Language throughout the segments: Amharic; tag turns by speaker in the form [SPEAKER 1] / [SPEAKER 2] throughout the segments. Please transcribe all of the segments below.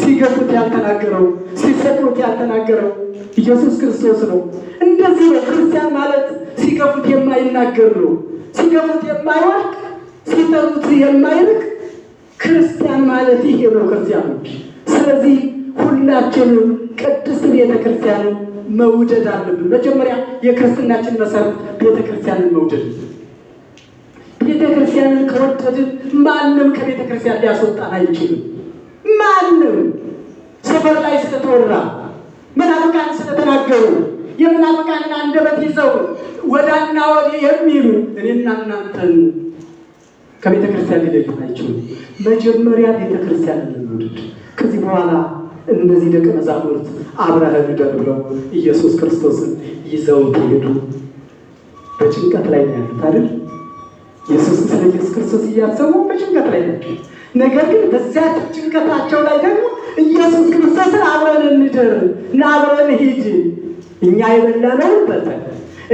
[SPEAKER 1] ሲገፉት ያልተናገረው፣ ሲሰቅሉት ያልተናገረው ኢየሱስ ክርስቶስ ነው። እንደዚህ ነው ክርስቲያን ማለት። ሲገፉት የማይናገር ነው፣ ሲገፉት የማይወድቅ፣ ሲጠሩት የማይርቅ ክርስቲያን ማለት ይሄ ነው ክርስቲያኖች። ስለዚህ ሁላችንም ቅድስት ቤተክርስቲያንን መውደድ አለብን። መጀመሪያ የክርስትናችን መሰረት ቤተክርስቲያንን መውደድ። ቤተክርስቲያንን ከወደድን ማንም ከቤተክርስቲያን ሊያስወጣን አይችልም። ማንም ሰፈር ላይ ስለተወራ መናፍቃን ስለተናገሩ የመናፍቃንን አንደበት ይዘው ወዳና ወዲህ የሚሉ እኔና እናንተን ከቤተክርስቲያን ሊለዩን አይችሉም። መጀመሪያ ቤተክርስቲያንን እንውደድ። ከዚህ በኋላ እነዚህ ደቀ መዛሙርት አብረን እንደር ብለው ኢየሱስ ክርስቶስን ይዘው ሄዱ። በጭንቀት ላይ ያሉት አይደል? ስለ ኢየሱስ ክርስቶስ እያሰቡ በጭንቀት ላይ ናቸው። ነገር ግን በዚያ ጭንቀታቸው ላይ ደግሞ ኢየሱስ ክርስቶስን አብረን እንደር እና አብረን ሂድ፣ እኛ የበላነውን በልተን፣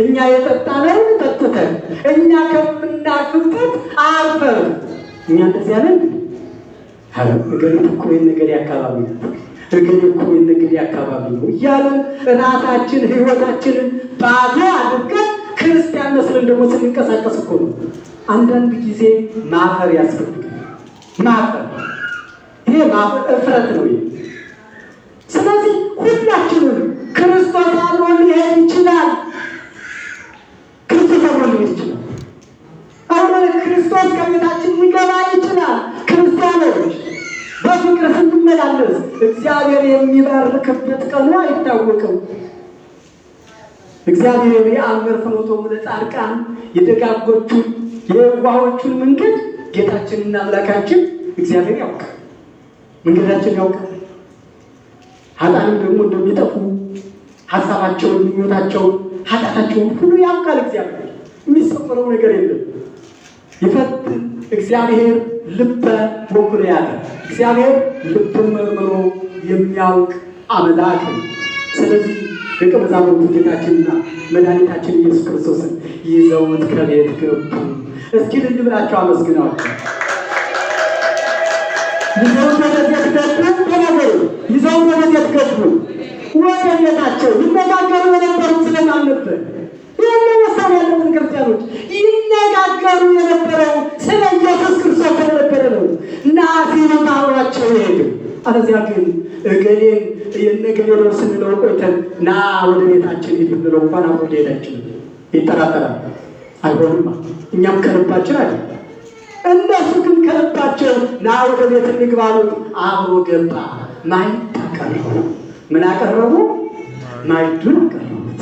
[SPEAKER 1] እኛ የጠጣነውን ጠጥተን፣ እኛ ከምናርፍበት አርፈን፣ እኛ እንደዚያ ነን። ኧረ እገሌ እኮ የነገሌ አካባቢ ነው፣ እገሌ እኮ የነገሌ አካባቢ ነው እያለን ራሳችን ህይወታችንን ባዶ አድርገን ክርስቲያን መስለን ደግሞ ስንንቀሳቀስ እኮ ነው አንዳንድ ጊዜ ማፈር ያስፈልጋል። ማፈር፣ ይሄ ማፈር እፍረት ነው። ስለዚህ ሁላችንም ክርስቶስ አብሮን ሊሄድ ይችላል። ክርስቶስ አብሮን ሊሄድ ይችላል። አሁን ክርስቶስ ከቤታችን ሊገባ ይችላል። ክርስቲያኖች በፍቅር ስንመላለስ እግዚአብሔር የሚባርክበት ቀኑ አይታወቅም። እግዚአብሔር የአምር ፍኖቶሙ ለጻድቃን የደጋጎቹን የዋሆቹን መንገድ ጌታችንና አምላካችን እግዚአብሔር ያውቃል። መንገዳችን ያውቃል። ኃጥአንም ደግሞ እንደሚጠፉ ሀሳባቸውን፣ ምኞታቸውን፣ ኃጢአታቸውን ሁሉ ያውቃል እግዚአብሔር። የሚሰወረው ነገር የለም። ይፈትን እግዚአብሔር ልበ ወኩልያተ፣ እግዚአብሔር ልብን መርምሮ የሚያውቅ አምላክ ነው። ስለዚህ ደቀ መዛሙርቱ ጌታችንና መድኃኒታችን ኢየሱስ ክርስቶስን ይዘውት ከቤት ገቡ። እስኪ ልጅ ብላቸው አመስግናቸው። ይዘውት ወደ ቤት ገቡ። ተናገሩ። ይዘውት ወደ ቤት ገቡ። ወደ ቤታቸው ይነጋገሩ የነበሩት ስለማን ነበር? የመወሰን ያለውን ክርስቲያኖች ይነጋገሩ የነበረው ስለ ኢየሱስ ክርስቶስ ስለነበረ ነው። እና ሲሉት አብሯቸው ይሄዱ። አለዚያ ግን እገሌን የነገሌ ነው ስንለው ቆይተን ና ወደ ቤታችን ሂድ ብለው እንኳን አብሮ ሄዳችን ይጠራጠራል። አይሆንም። እኛም ከልባችን አይደል። እነሱ ግን ከልባቸው ና ወደ ቤት እንግባሉ። አብሮ ገባ። ማዕድ አቀረቡ። ምን አቀረቡ? ማዕዱን አቀረቡት።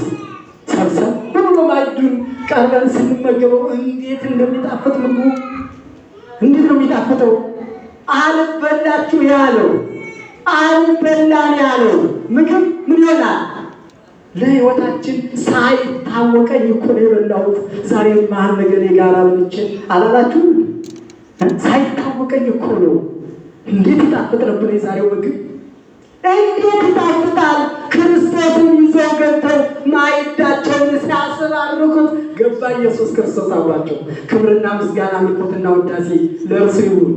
[SPEAKER 1] ሰብሰብ ሁሉ ማዕዱን ቀርበን ስንመገበው እንዴት እንደሚጣፍጥ ምግቡ እንዴት ነው የሚጣፍጠው! አልበላችሁ ያለው አልበላን ያለው ምግብ ምን ይሆናል? ለሕይወታችን ሳይታወቀኝ እኮ ነው የበላሁት። ዛሬ መሀል ነገር የጋራ ብንች አላላችሁ? ሳይታወቀኝ እኮ ነው። እንዴት ይጣፍጥ ነበር የዛሬው ምግብ! እንዴት ይጣፍጣል! ክርስቶስን ይዘው ገብተው ማዕዳቸውን ሲያስባርኩት ገባ ኢየሱስ ክርስቶስ አብሯቸው። ክብርና ምስጋና ምልኮትና ውዳሴ ለእርሱ ይሁን።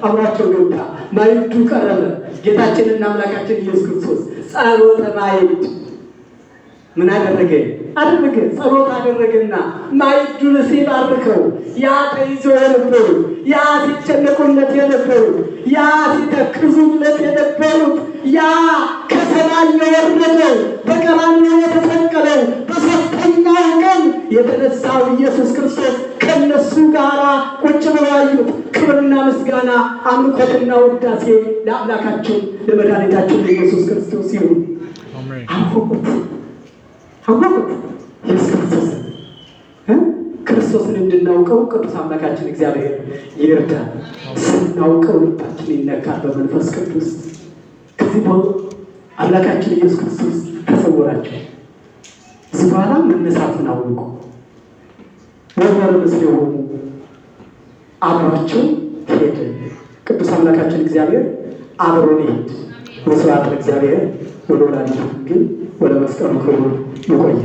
[SPEAKER 1] አብሯቸው ገባ። ማዕዱ ቀረበ። ጌታችንና አምላካችን ኢየሱስ ክርስቶስ ጸሎተ ማዕድ ምን አደረገ? ጸሎት አደረገና ማዕዱን ሲባርከው ያ ተይዘው የነበሩ፣ ያ ሲጨነቁለት የነበሩ፣ ያ ሲተክዙለት የነበሩት፣ ያ ከሰማይ የወረደው በቀራንዮ የተሰቀለው በሦስተኛው ቀን የተነሳው ኢየሱስ ክርስቶስ ከነሱ ጋር ቁጭ ብለው አዩት። ክብርና ምስጋና አምልኮትና ውዳሴ ለአምላካችን ለመድኃኒታችን ለኢየሱስ ክርስቶስ ይሁን። አወቁት ኢየሱስ ክርስቶስን እንድናውቀው ቅዱስ አምላካችን እግዚአብሔር ይርዳል። ስናውቀው ልባችን ይነካል በመንፈስ ቅዱስ። ከዚህ በኋላ አምላካችን ኢየሱስ ክርስቶስ ተሰወራቸው። እዚህ በኋላ መነሳቱን አወቁ። ወንበር ምስል የሆኑ አብሯቸው ሄደ። ቅዱስ አምላካችን እግዚአብሔር አብሮን ይሄድ። ወስብሐት ለእግዚአብሔር ወለወላዲቱ ድንግል ወለመስቀሉ ክቡር። ይቆይ።